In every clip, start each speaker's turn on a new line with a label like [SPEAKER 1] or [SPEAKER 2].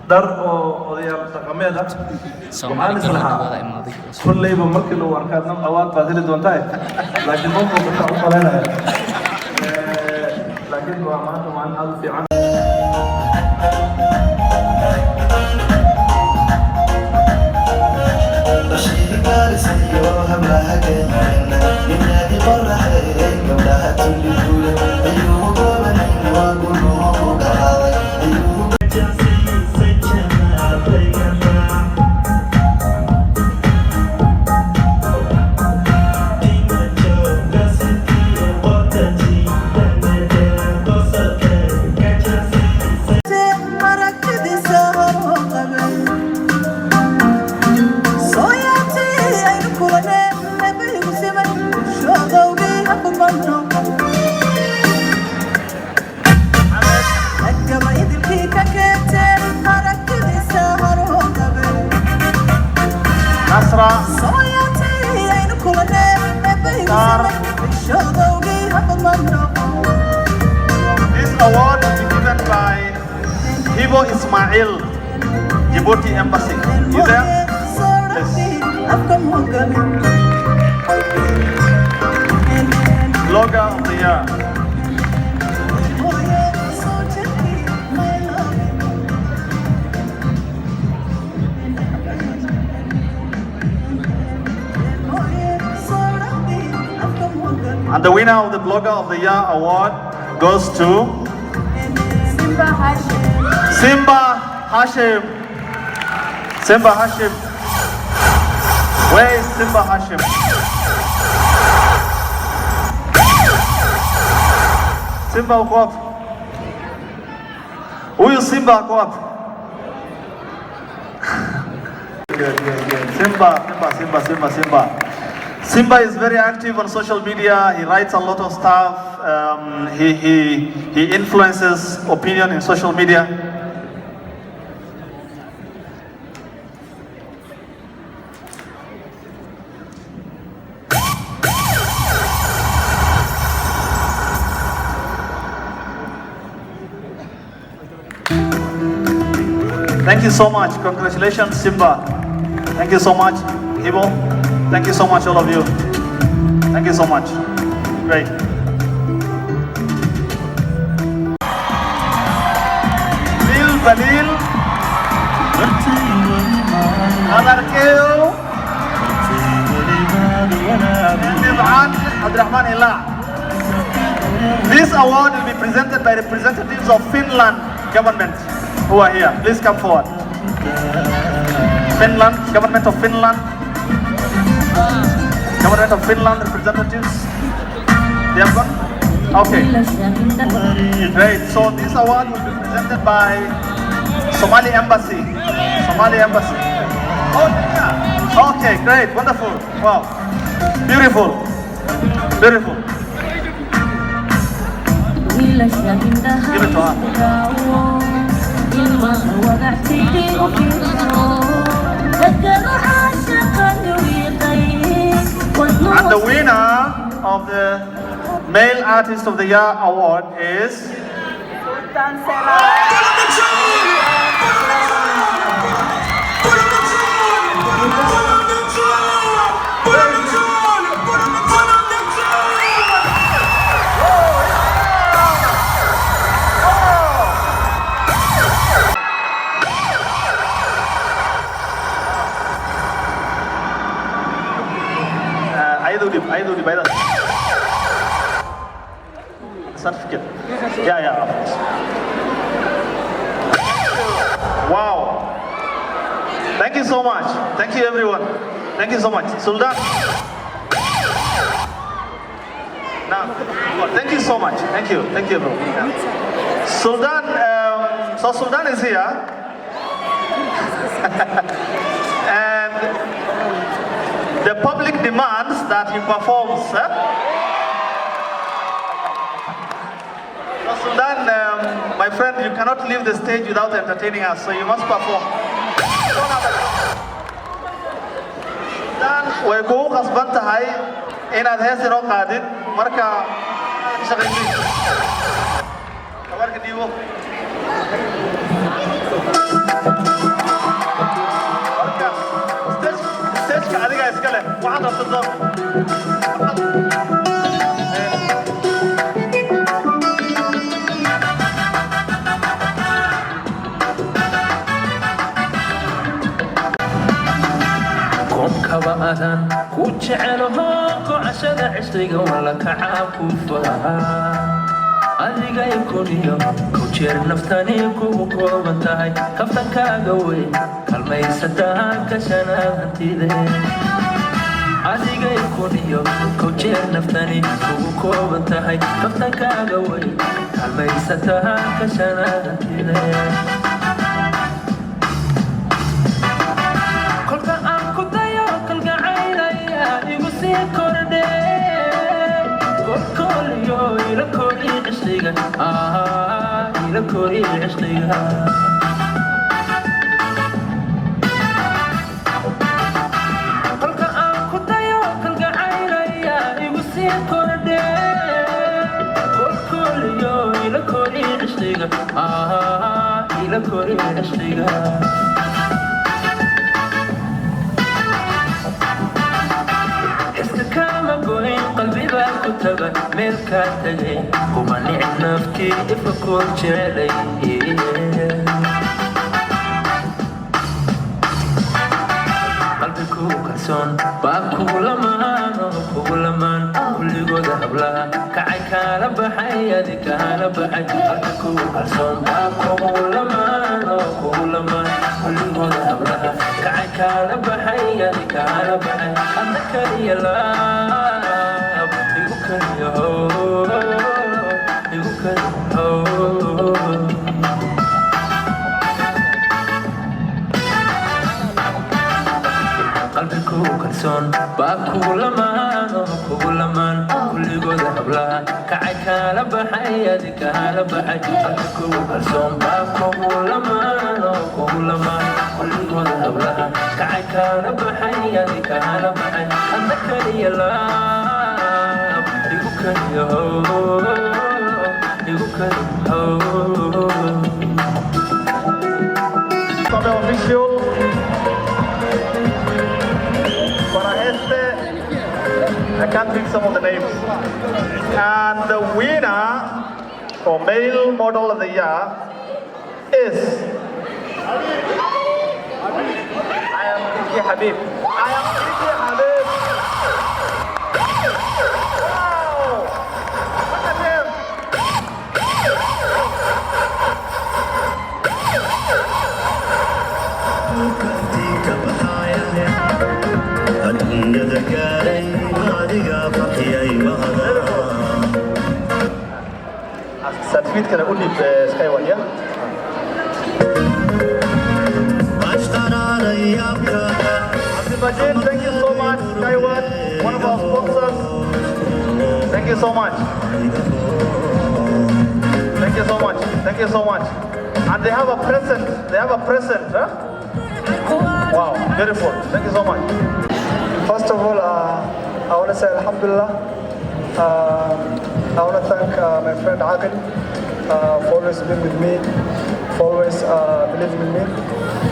[SPEAKER 1] dar oo odayaal dhaqameed ah
[SPEAKER 2] Somali Glamour
[SPEAKER 1] kullay ba markii loo arkaadna awaad baad heli doontaa laakiin ma muuqata u qalanaya laakiin waa maanta aad u fiican This award is given by Ismail, Djibouti Embassy. You there? Yes. Blogger of the year. And the winner of the Blogger of the Year award goes to Simba Hashim. Simba Hashim. Where is Simba Hashim? Simba Kwap. Who is Simba Kwap? Good. Simba. Simba is very active on social media. He writes a lot of stuff. He influences opinion in social media. Thank you so much. Congratulations, Simba. Thank you so much, Ibo. Thank you so much, all of you. Thank you so much. Great. Liil Baliil. Anarkeo. This award will be presented by representatives of Finland government who are here. Please come forward. Finland, government of Finland. Government of Finland representatives. They have gone? Okay. Great. So this award will be presented by Somali Embassy. Oh yeah. Okay, great, wonderful. Wow. Beautiful. Give it to her. And the winner of the Male Artist of the Year award is Suldan Seeraar. I do the by the certificate. Yeah. Wow. Thank you so much. Thank you everyone. Thank you so much. Suldan. Now, thank you so much. Thank you bro. Suldan, so Suldan is here. And the public demands that he performs. So Suldan, my friend, you cannot leave the stage without entertaining us, so you must perform. Suldan, way kugu qasban tahay inaad hees inoo qaadid, marka shaqaysi. Tabarka dhiibo.
[SPEAKER 3] كبأذن كوتشعلها كعشد عشتيق ولا كعاكوفها أديك يكونيو كوتشير نفتاني كوكو بنتاي كفتك كاغوي كلمة يسدها كشنا هنتيده أديك يكونيو كوتشير نفتاني كوكو بنتاي كفتك كاغوي كلمة يسدها كشنا هنتيده إلى كوري عشقيها قلق أنكو دايو قلق عينيا يقصي كوردي كل يوم إلى كوري عشقيها إلى كوري عشقيها قلبي باكتبه ملكا تجي ومانع نفتي افكر جالي قلبي كوكسون باكو لمان كل قد هبلها كعي كالبحي يدي كالبحي قلبي كوكسون باكو لمان كل قد هبلها كعي كالبحي يدي كالبحي أنك يلا قلبي كوكسون باكو لمان كل قد هبلها كعي كالبحي يدي كالبحي قلبي كوكسون باكو لمان كل قد هبلها كعي كالبحي يدي كالبحي أنك يلا
[SPEAKER 1] Sabe official para este, I can't think some of the names. And the winner for male model of the year is I am Kiki Habib. Certificate can only be Skyward, yeah? Abdul thank you so much, Skyward, one of our sponsors. Thank you so much. Thank you so much. Thank you so much. And they have a present. Huh? Wow, beautiful. Thank you so much.
[SPEAKER 4] First of all, I want to say Alhamdulillah. I want to thank my friend Aqil for always being with me, for always believing in me.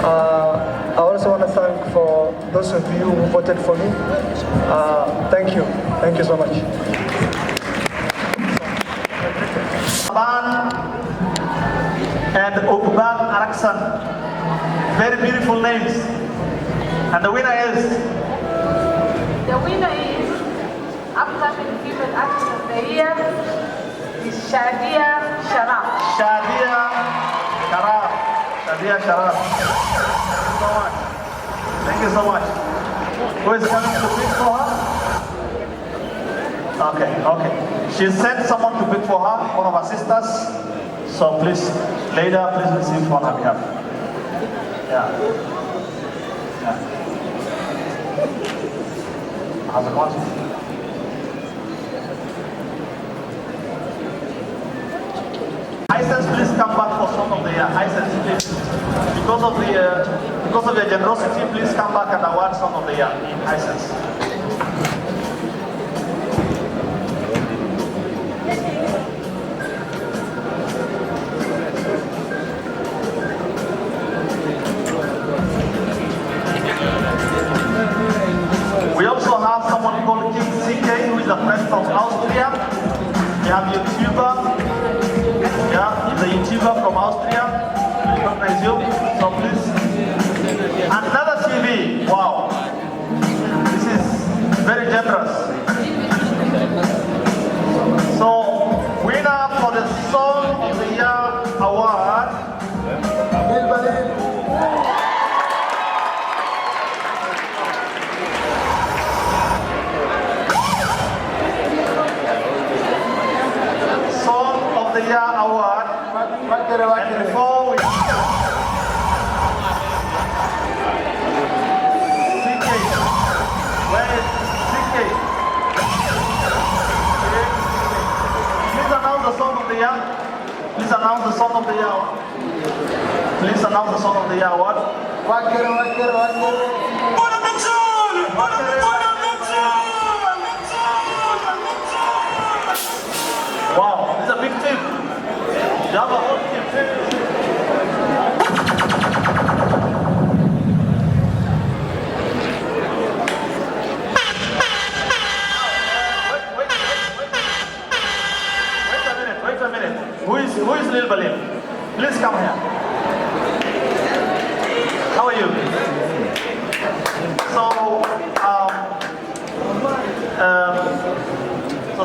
[SPEAKER 4] I also want to thank for those of you who voted for me. Thank you. Thank you so much.
[SPEAKER 1] And Ukban Araksan. Very beautiful names. And the winner is?
[SPEAKER 5] The winner is upcoming female artist of the year is Shadia Sharaf.
[SPEAKER 1] Shadia Sharaf. Thank you so much. Who is coming to pick for her? Okay. She sent someone to pick for her, one of her sisters. So please, later, please receive on her behalf. Yeah. How's it going? Hisense, please come back for Song of the Year. Hisense, please. Because of your generosity, please come back and award Song of the Year. Hisense. We also have someone from Austria. We have YouTuber. Yeah, he's a YouTuber from Austria. We recognize you. So please. Another TV. Wow. This is very generous. So, winner for the Song of the Year award, Liil Baliil. Song of the Year award. And before we CK, where is CK? Please announce the Song of the Year. Please announce the Song of the Year. Please announce the Song of the Year award. Wow, it's a big team. You have a whole team. Wait a minute. Who is Liil Baliil? Please come here. How are you? So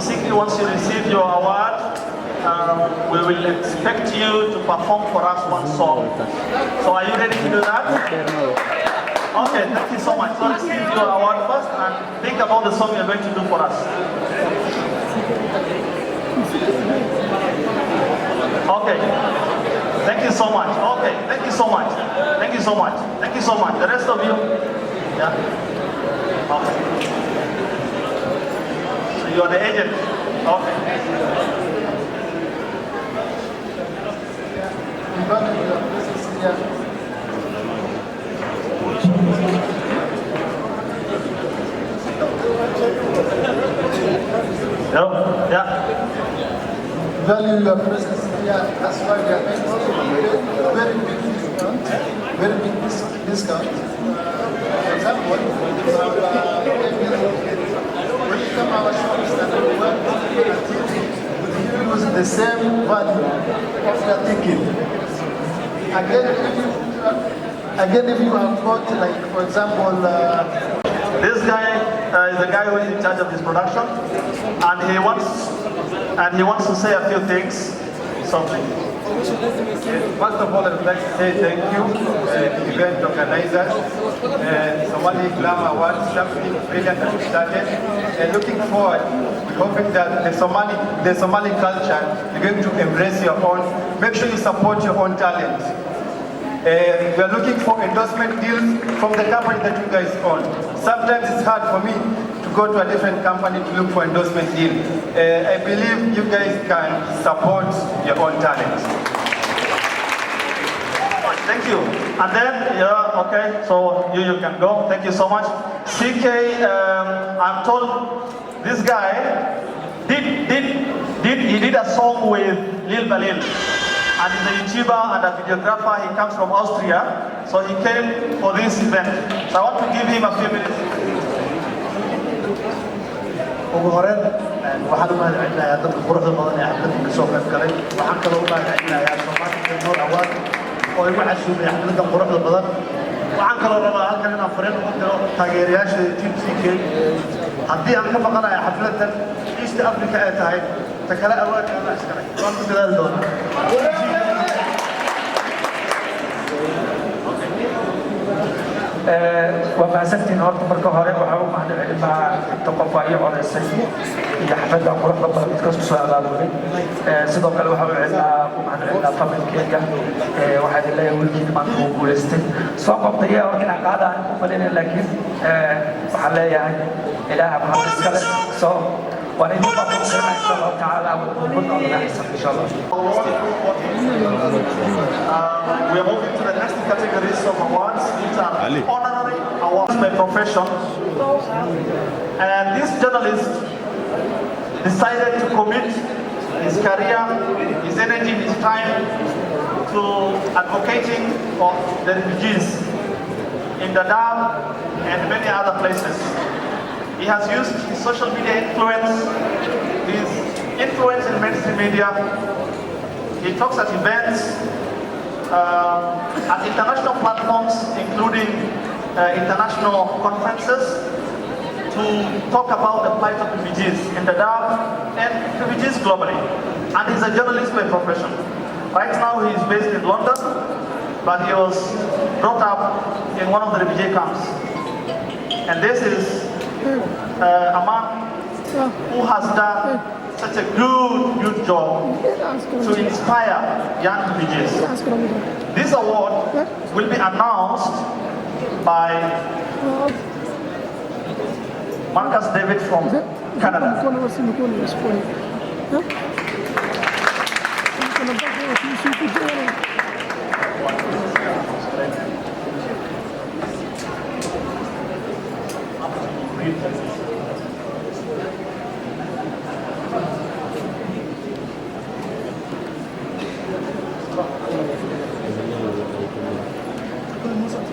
[SPEAKER 1] Sikri, once you receive your award, we will expect you to perform for us one song. So are you ready to do that? Okay, thank you so much. So receive your award first and think about the song you're going to do for us. Okay. Thank you so much. Okay. Thank you so much. Thank you so much. Thank you so much. The rest of you? Yeah? Okay. So you are the agent? Okay. Hello? Yeah?
[SPEAKER 6] Value your presence here. That's why we are making very big discount. Very big discount. For example, when you come our shops that we work use the same value of your ticket. Again, if you have got, like, for example,
[SPEAKER 1] this guy is the guy who is in charge of this production, and he wants to say a few things. Something.
[SPEAKER 7] First of all, I would like to say thank you to the event organizers, Somali Glamour Awards, something brilliant that we started. And looking forward, hoping that the Somali culture, you're going to embrace your own. Make sure you support your own talent. We are looking for endorsement deals from the company that you guys own. Sometimes it's hard for me to go to a different company to look for endorsement deal. I believe you guys can support your own talent.
[SPEAKER 1] Thank you. And then, yeah, okay, so you can go. Thank you so much. CK, I'm told this guy did a song with Liil Baliil. And he's a YouTuber and a videographer. He comes from Austria. So he came for this event. So I want to give him a few minutes.
[SPEAKER 8] ugu horeen waxaan u mahadcelinayaa dadka quruxda badan ee xafladda ka soo qayb galay. Waxaan kaloo u mahadcelinayaa Somali Glamour Award oo igu casuumay xafladda quruxda badan. Waxaan kaloo rabaa halkan inaan fariin ugu diro taageerayaasha Team CK. Haddii aan ka maqanayo xafladdan East Africa ay tahay ta kale awaadka aan iskale. Waan ku dadaali doonaa.
[SPEAKER 9] ومحسنتين هورت مركو هوري وحاو معنى علمها التقفى يعرسي يحفظ قرب بلد كسو سؤال الولي سيدو قال وحاو علمها ومعنى علمها طبعا كيكا واحد الله يقول كيد من هو بولستين سوى قبطية ولكن قاعدة عنكم ملين لكن وحلا يعني إله محمد سكالة سو ونحن نطبق إن شاء الله تعالى ونكون على أحسن إن شاء الله.
[SPEAKER 1] We are moving to the next categories of awards. These are honorary awards by profession. And this journalist decided to commit his career, his energy, his time to advocating for the refugees in Dadaab and many other places. He has used his social media influence his influence in mainstream media. He talks at events, at international platforms, including international conferences, to talk about the plight of refugees in Dadaab and refugees globally. And he's a journalist by profession. Right now he's based in London, but he was brought up in one of the refugee camps. And this is a man who has done such a good job to inspire young refugees. This award will be announced by Marcus David from Canada.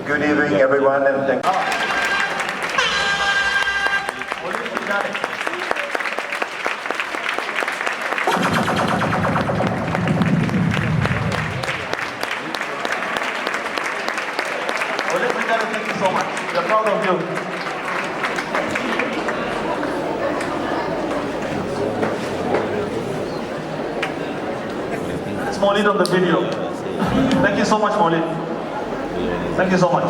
[SPEAKER 10] Good evening, everyone, and thank you.
[SPEAKER 1] Thank you so much. We're proud of you. It's Maulid on the video. Thank you so much, Maulid. Thank you so much.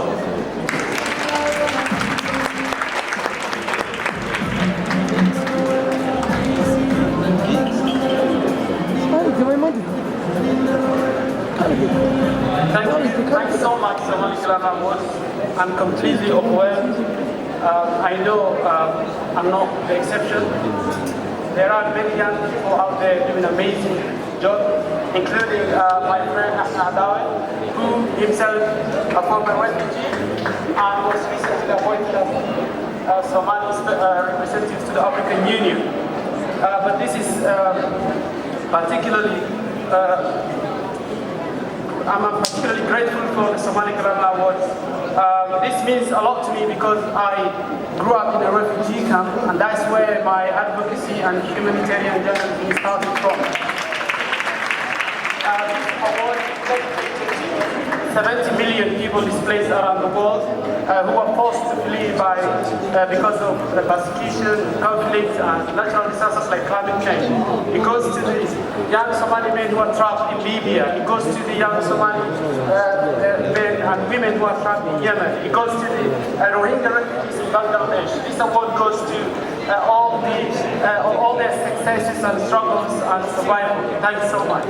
[SPEAKER 11] Thank you so much, Somali Glamour. I'm completely overwhelmed. I know I'm not the exception. There are many young people out there doing an amazing job, including my friend Hassan Adawi, who himself a former refugee and was recently appointed as Somali representative to the African Union. But this is I'm particularly grateful for the Somali Glamour Awards. This means a lot to me because I grew up in a refugee camp, and that's where my advocacy and humanitarian journalism started from. This award is dedicated to 70 million people displaced around the world who were forced to flee because of persecution, conflict, and natural disasters like climate change. It goes to the young Somali men who are trapped in Libya. It goes to the young Somali men and women who are trapped in Yemen. It goes to the Rohingya refugees in Bangladesh. This award goes to all their successes and struggles and survival. Thank you so much.